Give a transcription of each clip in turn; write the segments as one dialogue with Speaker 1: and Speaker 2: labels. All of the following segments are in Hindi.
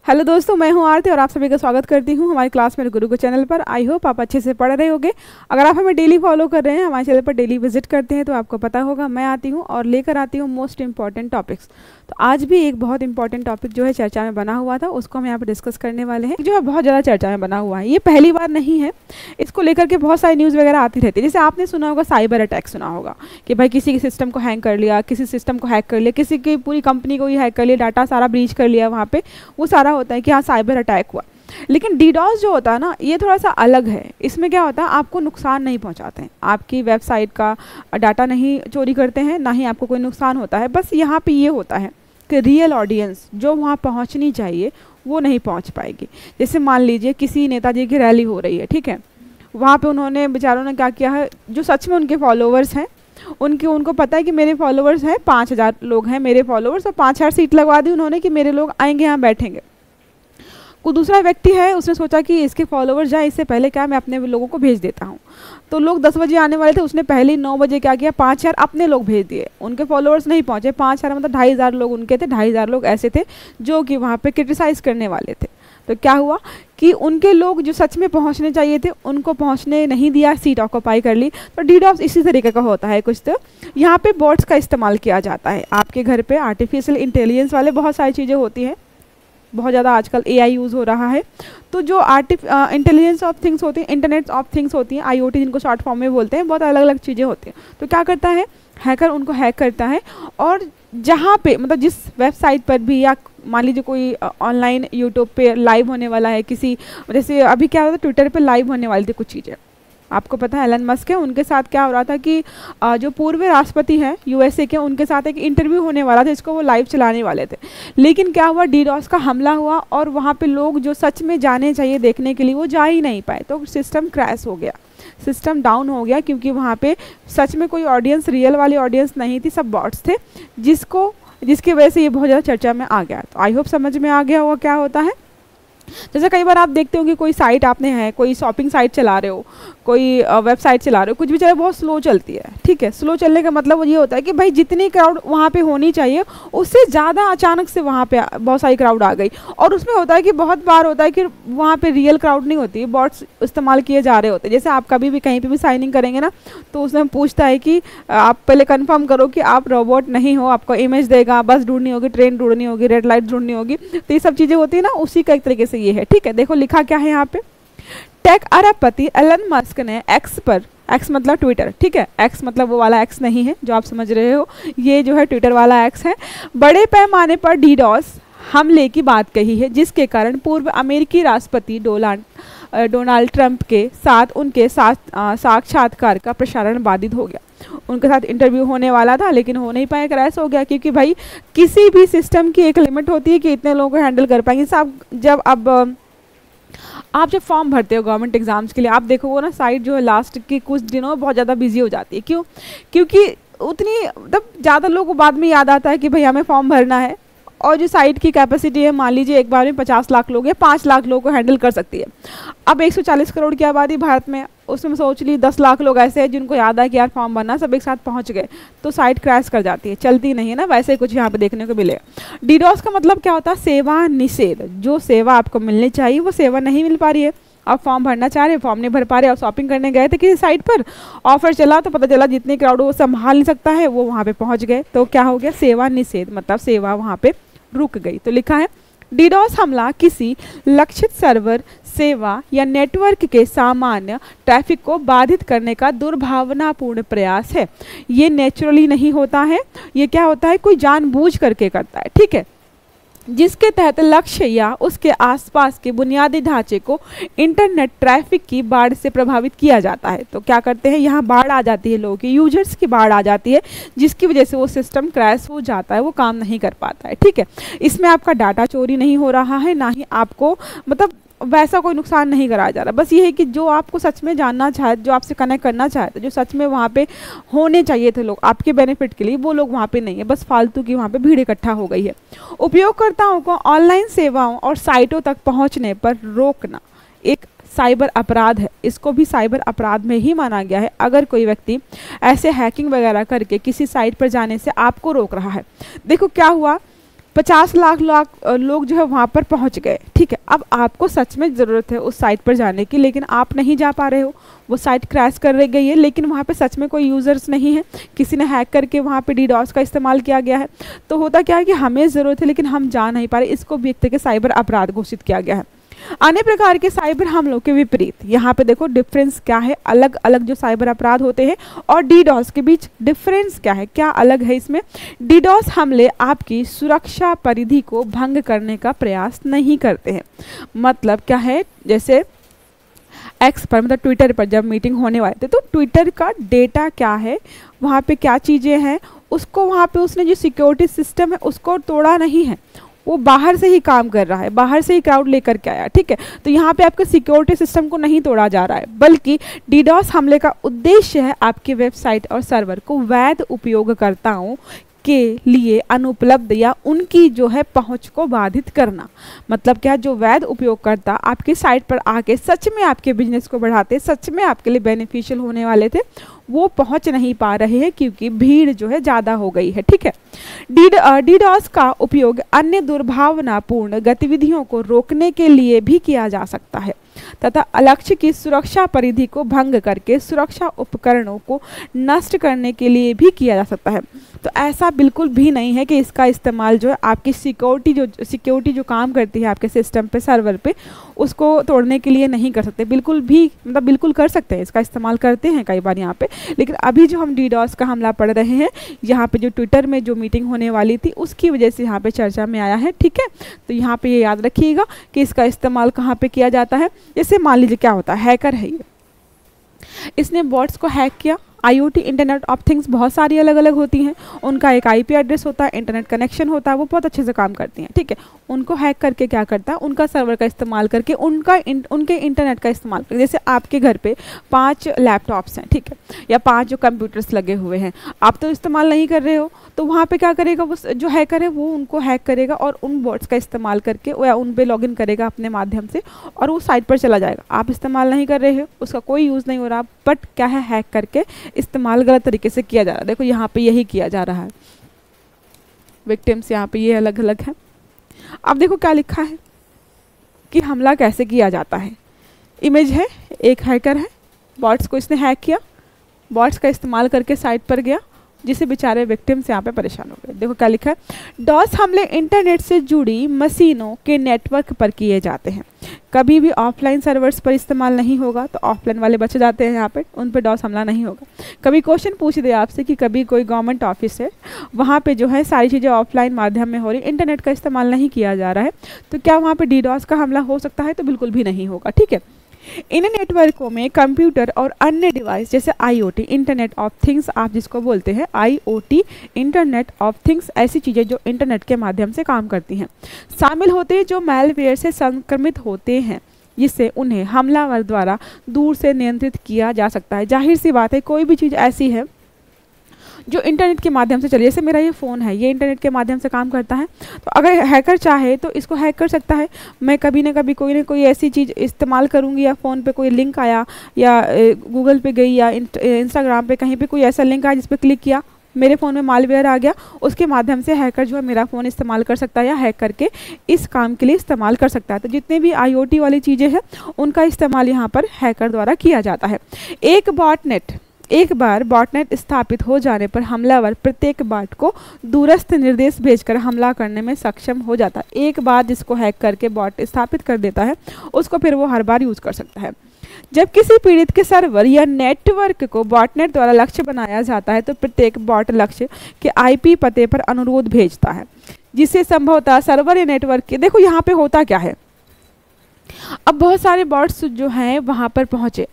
Speaker 1: हेलो दोस्तों, मैं हूं आरती और आप सभी का स्वागत करती हूं हमारी क्लास में गुरु को चैनल पर। आई होप आप अच्छे से पढ़ रहे होंगे। अगर आप हमें डेली फॉलो कर रहे हैं, हमारे चैनल पर डेली विजिट करते हैं, तो आपको पता होगा मैं आती हूं और लेकर आती हूं मोस्ट इंपॉर्टेंट टॉपिक्स। तो आज भी एक बहुत इंपॉर्टेंट टॉपिक जो है चर्चा में बना हुआ था, उसको हम यहाँ पर डिस्कस करने वाले हैं, जो है बहुत ज़्यादा चर्चा में बना हुआ है। ये पहली बार नहीं है, इसको लेकर के बहुत सारी न्यूज़ वगैरह आती रहती है। जैसे आपने सुना होगा साइबर अटैक, सुना होगा कि भाई किसी के सिस्टम को हैक कर लिया, किसी सिस्टम को हैक कर लिया, किसी की पूरी कंपनी को ही हैक कर लिया, डाटा सारा ब्रीच कर लिया, वहाँ पे वो सारा होता है कि हाँ साइबर अटैक हुआ। लेकिन डीडॉस जो होता है ना, ये थोड़ा सा अलग है। इसमें क्या होता है, आपको नुकसान नहीं पहुंचाते हैं, आपकी वेबसाइट का डाटा नहीं चोरी करते हैं, ना ही आपको कोई नुकसान होता है। बस यहाँ पे ये होता है कि रियल ऑडियंस जो वहाँ पहुँचनी चाहिए वो नहीं पहुँच पाएगी। जैसे मान लीजिए किसी नेताजी की रैली हो रही है, ठीक है, वहाँ पे उन्होंने बेचारों ने क्या किया है, जो सच में उनके फॉलोवर्स हैं, उनको पता है कि मेरे फॉलोवर्स हैं 5000 लोग हैं मेरे फॉलोवर्स, और 5000 सीट लगवा दी उन्होंने कि मेरे लोग आएंगे यहाँ बैठेंगे। कोई दूसरा व्यक्ति है, उसने सोचा कि इसके फॉलोवर्स जाए, इससे पहले क्या मैं अपने लोगों को भेज देता हूँ। तो लोग 10 बजे आने वाले थे, उसने पहले 9 बजे क्या किया, 5000 अपने लोग भेज दिए। उनके फॉलोवर्स नहीं पहुँचे, 5000 मतलब 2500 लोग उनके थे। 2500 लोग ऐसे थे जो कि वहाँ पे क्रिटिसाइज़ करने वाले थे। तो क्या हुआ कि उनके लोग जो सच में पहुंचने चाहिए थे उनको पहुंचने नहीं दिया, सीट ऑक्यूपाई कर ली। तो डीडॉस इसी तरीके का होता है कुछ। तो यहाँ पे बॉट्स का इस्तेमाल किया जाता है। आपके घर पे आर्टिफिशियल इंटेलिजेंस वाले बहुत सारी चीज़ें होती हैं, बहुत ज़्यादा आजकल AI यूज़ हो रहा है। तो जो इंटेलिजेंस ऑफ थिंग्स होती हैं, इंटरनेट ऑफ थिंग्स होती हैं, IoT जिनको शॉर्ट फॉर्म में बोलते हैं, बहुत अलग अलग चीज़ें होती हैं। तो क्या करता है, हैकर उनको हैक करता है, और जहाँ पे मतलब जिस वेबसाइट पर भी, या मान लीजिए कोई ऑनलाइन यूट्यूब पे लाइव होने वाला है, किसी जैसे अभी क्या होता है ट्विटर पे लाइव होने वाली थी कुछ चीज़ें, आपको पता है एलन मस्क है, उनके साथ क्या हो रहा था कि जो पूर्व राष्ट्रपति हैं USA के, उनके साथ एक इंटरव्यू होने वाला था, इसको वो लाइव चलाने वाले थे। लेकिन क्या हुआ, डीडॉस का हमला हुआ और वहाँ पे लोग जो सच में जाने चाहिए देखने के लिए वो जा ही नहीं पाए। तो सिस्टम क्रैश हो गया, सिस्टम डाउन हो गया, क्योंकि वहाँ पे सच में कोई ऑडियंस, रियल वाली ऑडियंस नहीं थी, सब बॉट्स थे, जिसकी वजह से ये बहुत ज़्यादा चर्चा में आ गया। तो आई होप समझ में आ गया होगा क्या होता है। जैसे कई बार आप देखते हो कि कोई साइट आपने है, कोई शॉपिंग साइट चला रहे हो, कोई वेबसाइट चला रहे हो, कुछ भी चले, बहुत स्लो चलती है, ठीक है। स्लो चलने का मतलब ये होता है कि भाई जितनी क्राउड वहाँ पे होनी चाहिए उससे ज़्यादा अचानक से वहाँ पे बहुत सारी क्राउड आ गई। और उसमें होता है कि बहुत बार होता है कि वहाँ पे रियल क्राउड नहीं होती, बॉट्स इस्तेमाल किए जा रहे होते हैं। जैसे आप कभी भी कहीं पर भी साइन इन करेंगे ना, तो उसमें पूछता है कि आप पहले कन्फर्म करो कि आप रोबोट नहीं हो, आपको इमेज देगा, बस ढूंढनी होगी, ट्रेन ढूंढनी होगी, रेड लाइट ढूंढनी होगी। तो ये सब चीज़ें होती है ना, उसी का एक तरीके से ये है, ठीक है। देखो लिखा क्या है यहाँ पे, टेक अरबपति एलन मस्क ने एक्स पर, एक्स मतलब ट्विटर, ठीक है, एक्स मतलब वो वाला एक्स नहीं है जो आप समझ रहे हो, ये जो है ट्विटर वाला एक्स है, बड़े पैमाने पर डीडॉस हमले की बात कही है, जिसके कारण पूर्व अमेरिकी राष्ट्रपति डोनाल्ड ट्रंप के साथ उनके साक्षात्कार का प्रसारण बाधित हो गया। उनके साथ इंटरव्यू होने वाला था लेकिन हो नहीं पाया, क्रैश हो गया, क्योंकि भाई किसी भी सिस्टम की एक लिमिट होती है कि इतने लोगों को हैंडल कर पाएंगे। आप जब फॉर्म भरते हो गवर्नमेंट एग्जाम्स के लिए, आप देखो वो ना साइट जो है लास्ट के कुछ दिनों में बहुत ज़्यादा बिजी हो जाती है। क्यों? क्योंकि उतनी मतलब ज़्यादा लोगों को बाद में याद आता है कि भाई हमें फॉर्म भरना है, और जो साइट की कैपेसिटी है, मान लीजिए एक बार में 50 लाख लोग या 5 लाख लोगों को हैंडल कर सकती है। अब 140 करोड़ की आबादी भारत में, उसमें सोच ली 10 लाख लोग ऐसे हैं जिनको याद है कि यार फॉर्म भरना, सब एक साथ पहुंच गए, तो साइट क्रैश कर जाती है, चलती नहीं है ना। वैसे ही कुछ यहाँ पे देखने को मिले। डीडॉस का मतलब क्या होता है, सेवा निषेध। जो सेवा आपको मिलनी चाहिए वो सेवा नहीं मिल पा रही है। आप फॉर्म भरना चाह रहे, फॉर्म नहीं भर पा रहे, और शॉपिंग करने गए थे किसी साइट पर, ऑफर चला तो पता चला जितनी क्राउड वो संभाल नहीं सकता है, वो वहाँ पे पहुँच गए। तो क्या हो गया, सेवा निषेध, मतलब सेवा वहाँ पे रुक गई। तो लिखा है, डीडॉस हमला किसी लक्षित सर्वर, सेवा या नेटवर्क के सामान्य ट्रैफिक को बाधित करने का दुर्भावनापूर्ण प्रयास है। ये नेचुरली नहीं होता है, ये क्या होता है, कोई जानबूझ करके करता है, ठीक है, जिसके तहत लक्ष्य या उसके आसपास के बुनियादी ढांचे को इंटरनेट ट्रैफिक की बाढ़ से प्रभावित किया जाता है। तो क्या करते हैं, यहाँ बाढ़ आ जाती है, लोगों की यूजर्स की बाढ़ आ जाती है, जिसकी वजह से वो सिस्टम क्रैश हो जाता है, वो काम नहीं कर पाता है, ठीक है। इसमें आपका डाटा चोरी नहीं हो रहा है, ना ही आपको मतलब वैसा कोई नुकसान नहीं कराया जा रहा। बस ये है कि जो आपको सच में जानना चाहे, जो आपसे कनेक्ट करना चाहते, जो सच में वहाँ पे होने चाहिए थे लोग आपके बेनिफिट के लिए, वो लोग वहाँ पे नहीं है, बस फालतू की वहाँ पे भीड़ इकट्ठा हो गई है। उपयोगकर्ताओं को ऑनलाइन सेवाओं और साइटों तक पहुँचने पर रोकना एक साइबर अपराध है। इसको भी साइबर अपराध में ही माना गया है अगर कोई व्यक्ति ऐसे हैकिंग वगैरह करके किसी साइट पर जाने से आपको रोक रहा है। देखो क्या हुआ, 50 लाख लोग जो है वहाँ पर पहुँच गए, ठीक है। अब आपको सच में ज़रूरत है उस साइट पर जाने की, लेकिन आप नहीं जा पा रहे हो, वो साइट क्रैश कर गई है, लेकिन वहाँ पे सच में कोई यूज़र्स नहीं है, किसी ने हैक करके वहाँ पे डीडॉस का इस्तेमाल किया गया है। तो होता क्या है कि हमें ज़रूरत है लेकिन हम जा नहीं पा रहे, इसको भी एक तरह के साइबर अपराध घोषित किया गया है। अन्य प्रकार के साइबर हमलों के विपरीत यहाँ पे देखो डिफरेंस क्या है, अलग अलग जो साइबर अपराध होते हैं और डीडॉस के बीच डिफरेंस क्या है, क्या अलग है इसमें। डीडॉस हमले आपकी सुरक्षा परिधि को भंग करने का प्रयास नहीं करते हैं। मतलब क्या है, जैसे एक्स पर मतलब ट्विटर पर जब मीटिंग होने वाले थे तो ट्विटर का डेटा क्या है, वहाँ पे क्या चीज़ें हैं, उसको वहाँ पे उसने जो सिक्योरिटी सिस्टम है उसको तोड़ा नहीं है, वो बाहर से ही काम कर रहा है, बाहर से ही क्राउड लेकर के आया, ठीक है। तो यहाँ पे आपके सिक्योरिटी सिस्टम को नहीं तोड़ा जा रहा है, बल्कि डीडॉस हमले का उद्देश्य है आपके वेबसाइट और सर्वर को वैध उपयोगकर्ताओं के लिए अनुपलब्ध या उनकी जो है पहुंच को बाधित करना। मतलब क्या, जो वैध उपयोगकर्ता आपकी साइट पर आके सच में आपके बिजनेस को बढ़ाते, सच में आपके लिए बेनिफिशियल होने वाले थे, वो पहुंच नहीं पा रहे हैं क्योंकि भीड़ जो है ज़्यादा हो गई है, ठीक है। डीडॉस का उपयोग अन्य दुर्भावनापूर्ण गतिविधियों को रोकने के लिए भी किया जा सकता है तथा लक्ष्य की सुरक्षा परिधि को भंग करके सुरक्षा उपकरणों को नष्ट करने के लिए भी किया जा सकता है। तो ऐसा बिल्कुल भी नहीं है कि इसका इस्तेमाल जो है आपकी सिक्योरिटी जो काम करती है आपके सिस्टम पे, सर्वर पे, उसको तोड़ने के लिए नहीं कर सकते, बिल्कुल भी, मतलब बिल्कुल कर सकते हैं, इसका इस्तेमाल करते हैं कई बार यहाँ पे। लेकिन अभी जो हम डीडॉस का हमला पढ़ रहे हैं, यहाँ पे जो ट्विटर में जो मीटिंग होने वाली थी उसकी वजह से यहाँ पे चर्चा में आया है, ठीक है। तो यहाँ पे ये याद रखिएगा कि इसका इस्तेमाल कहाँ पे किया जाता है। जैसे मान लीजिए क्या होता है, हैकर है ये, इसने बॉट्स को हैक किया। IoT इंटरनेट ऑफ थिंग्स बहुत सारी अलग अलग होती हैं, उनका एक IP एड्रेस होता है, इंटरनेट कनेक्शन होता है, वो बहुत अच्छे से काम करती हैं, ठीक है। उनको हैक करके क्या करता है, उनका सर्वर का इस्तेमाल करके उनके इंटरनेट का इस्तेमाल करके, जैसे आपके घर पे 5 लैपटॉप्स हैं, ठीक है, या 5 जो कंप्यूटर्स लगे हुए हैं, आप तो इस्तेमाल नहीं कर रहे हो, तो वहाँ पे क्या करेगा वो जो हैकर है, वो उनको हैक करेगा और उन बॉट्स का इस्तेमाल करके या उन पे लॉगिन करेगा अपने माध्यम से और वो साइट पर चला जाएगा। आप इस्तेमाल नहीं कर रहे हो, उसका कोई यूज़ नहीं हो रहा, बट क्या है, हैक करके इस्तेमाल गलत तरीके से किया जा रहा है। देखो यहाँ पे यही किया जा रहा है, विक्टिम्स यहाँ पे ये अलग अलग है। अब देखो क्या लिखा है कि हमला कैसे किया जाता है। इमेज है, एक हैकर है, बॉट्स को इसने हैक किया, बॉट्स का इस्तेमाल करके साइट पर गया, जिसे बेचारे विक्टिम्स यहाँ पे परेशान हो गए। देखो क्या लिखा है, डॉस हमले इंटरनेट से जुड़ी मशीनों के नेटवर्क पर किए जाते हैं, कभी भी ऑफलाइन सर्वर्स पर इस्तेमाल नहीं होगा। तो ऑफलाइन वाले बच जाते हैं, यहाँ पे उन पे डॉस हमला नहीं होगा। कभी क्वेश्चन पूछ दे आपसे कि कभी कोई गवर्नमेंट ऑफिस है, वहाँ पे जो है सारी चीज़ें ऑफलाइन माध्यम में हो रही, इंटरनेट का इस्तेमाल नहीं किया जा रहा है, तो क्या वहाँ पे डीडॉस का हमला हो सकता है? तो बिल्कुल भी नहीं होगा, ठीक है। इन नेटवर्कों में कंप्यूटर और अन्य डिवाइस जैसे IoT इंटरनेट ऑफ थिंग्स, आप जिसको बोलते हैं IoT इंटरनेट ऑफ थिंग्स, ऐसी चीज़ें जो इंटरनेट के माध्यम से काम करती हैं शामिल होते हैं, जो मैलवेयर से संक्रमित होते हैं, जिससे उन्हें हमलावर द्वारा दूर से नियंत्रित किया जा सकता है। जाहिर सी बात है, कोई भी चीज़ ऐसी है जो इंटरनेट के माध्यम से चले, जैसे मेरा ये फ़ोन है, ये इंटरनेट के माध्यम से काम करता है, तो अगर हैकर चाहे तो इसको हैक कर सकता है। मैं कभी ना कोई ऐसी चीज़ इस्तेमाल करूँगी, या फ़ोन पे कोई लिंक आया, या गूगल पे गई, या इंस्टाग्राम पे कहीं पे कोई ऐसा लिंक आया जिस पर क्लिक किया, मेरे फ़ोन में मालवेयर आ गया, उसके माध्यम से हैकर जो है मेरा फ़ोन इस्तेमाल कर सकता है या हैक करके इस काम के लिए इस्तेमाल कर सकता है। तो जितने भी IoT वाली चीज़ें हैं उनका इस्तेमाल यहाँ पर हैकर द्वारा किया जाता है। एक बार बॉटनेट स्थापित हो जाने पर हमलावर प्रत्येक बॉट को दूरस्थ निर्देश भेजकर हमला करने में सक्षम हो जाता है। एक बार जिसको हैक करके बॉट स्थापित कर देता है, उसको फिर वो हर बार यूज़ कर सकता है। जब किसी पीड़ित के सर्वर या नेटवर्क को बॉटनेट द्वारा लक्ष्य बनाया जाता है, तो प्रत्येक बॉट लक्ष्य के IP पते पर अनुरोध भेजता है, जिससे संभवतः सर्वर या नेटवर्क के, देखो यहाँ पे होता क्या है, अब बहुत सारे बॉट्स जो हैं वहाँ पर पहुँचे,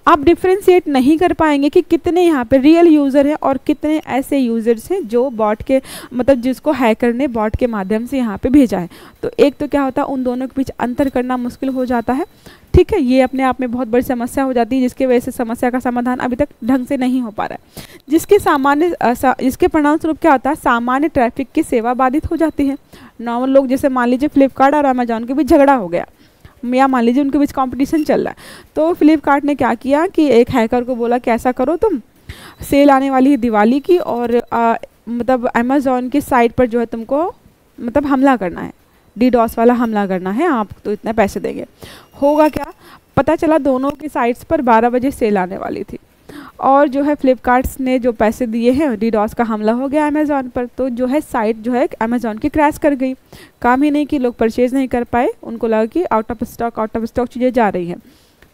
Speaker 1: आप डिफ्रेंशिएट नहीं कर पाएंगे कि कितने यहाँ पे रियल यूज़र हैं और कितने ऐसे यूज़र्स हैं जो बॉट के, मतलब जिसको हैकर ने बॉट के माध्यम से यहाँ पे भेजा है। तो एक तो क्या होता है, उन दोनों के बीच अंतर करना मुश्किल हो जाता है, ठीक है। ये अपने आप में बहुत बड़ी समस्या हो जाती है, जिसकी वजह से समस्या का समाधान अभी तक ढंग से नहीं हो पा रहा है, जिसके परिणाम स्वरूप क्या होता है, सामान्य ट्रैफिक की सेवा बाधित हो जाती है। नॉर्मल लोग, जैसे मान लीजिए फ्लिपकार्ट और अमेजॉन के बीच झगड़ा हो गया, या मान लीजिए उनके बीच कंपटीशन चल रहा है, तो फ्लिपकार्ट ने क्या किया कि एक हैकर को बोला कि ऐसा करो, तुम सेल आने वाली है दिवाली की, और मतलब अमेज़ॉन की साइट पर जो है तुमको मतलब हमला करना है, DDoS वाला हमला करना है, आप तो इतने पैसे देंगे। होगा क्या, पता चला दोनों की साइट्स पर 12 बजे सेल आने वाली थी और जो है फ्लिपकार्ट्स ने जो पैसे दिए हैं, DDoS का हमला हो गया अमेज़ॉन पर, तो जो है साइट जो है अमेज़ॉन की क्रैश कर गई। काम ही नहीं कि लोग परचेज़ नहीं कर पाए, उनको लगा कि आउट ऑफ स्टॉक चीज़ें जा रही हैं,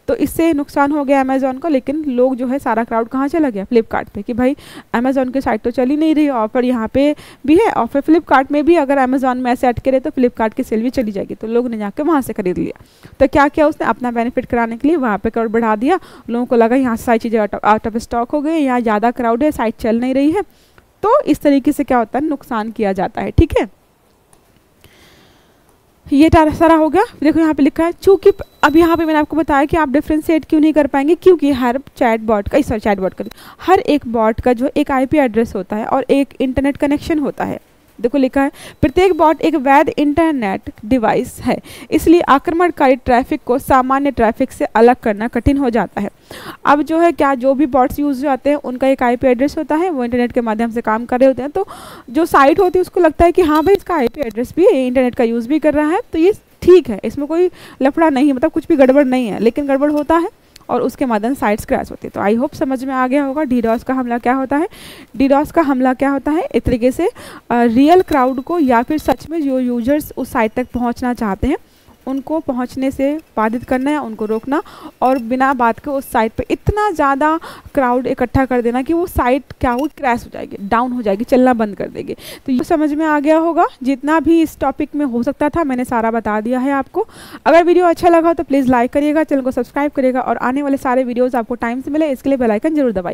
Speaker 1: तो इससे नुकसान हो गया अमेज़ॉन को। लेकिन लोग जो है सारा क्राउड कहाँ चला गया, फ्लिपकार्ट पे, कि भाई अमेज़ॉन की साइट तो चल ही नहीं रही, ऑफर यहाँ पे भी है, ऑफर फ्लिपकार्ट में भी, अगर अमेज़ॉन में ऐसे अटके रहे तो फ्लिपकार्ट की सेल भी चली जाएगी। तो लोग ने जाकर वहाँ से खरीद लिया। तो क्या किया उसने, अपना बेनिफिट कराने के लिए वहाँ पे क्राउड बढ़ा दिया। लोगों को लगा यहाँ से सारी चीज़ें आउट ऑफ स्टॉक हो गई, यहाँ ज़्यादा क्राउड है, साइट चल नहीं रही है। तो इस तरीके से क्या होता है, नुकसान किया जाता है। ठीक है, ये सारा हो गया। देखो यहाँ पे लिखा है, चूंकि अब यहाँ पे मैंने आपको बताया कि आप डिफ्रेंशिएट क्यों नहीं कर पाएंगे, क्योंकि हर हर एक बॉट का जो एक IP एड्रेस होता है और एक इंटरनेट कनेक्शन होता है। देखो लिखा है, प्रत्येक बॉट एक वैध इंटरनेट डिवाइस है, इसलिए आक्रमणकारी ट्रैफिक को सामान्य ट्रैफिक से अलग करना कठिन हो जाता है। अब जो है क्या, जो भी बॉट्स यूज होते हैं उनका एक IP एड्रेस होता है, वो इंटरनेट के माध्यम से काम कर रहे होते हैं। तो जो साइट होती है उसको लगता है कि हाँ भाई इसका IP एड्रेस भी है, इंटरनेट का यूज़ भी कर रहा है, तो ये ठीक है, इसमें कोई लफड़ा नहीं, मतलब कुछ भी गड़बड़ नहीं है। लेकिन गड़बड़ होता है और उसके माध्यम साइट्स क्रैश होती है। तो आई होप समझ में आ गया होगा DDoS का हमला क्या होता है। DDoS का हमला क्या होता है, इस तरीके से रियल क्राउड को या फिर सच में जो यूजर्स उस साइट तक पहुंचना चाहते हैं उनको पहुंचने से बाधित करना या उनको रोकना, और बिना बात के उस साइट पे इतना ज़्यादा क्राउड इकट्ठा कर देना कि वो साइट क्या हो, क्रैश हो जाएगी, डाउन हो जाएगी, चलना बंद कर देगी। तो ये समझ में आ गया होगा, जितना भी इस टॉपिक में हो सकता था मैंने सारा बता दिया है आपको। अगर वीडियो अच्छा लगा तो प्लीज़ लाइक करिएगा, चैनल को सब्सक्राइब करिएगा और आने वाले सारे वीडियोज़ आपको टाइम से मिले इसके लिए बेल आइकन जरूर दबाइए।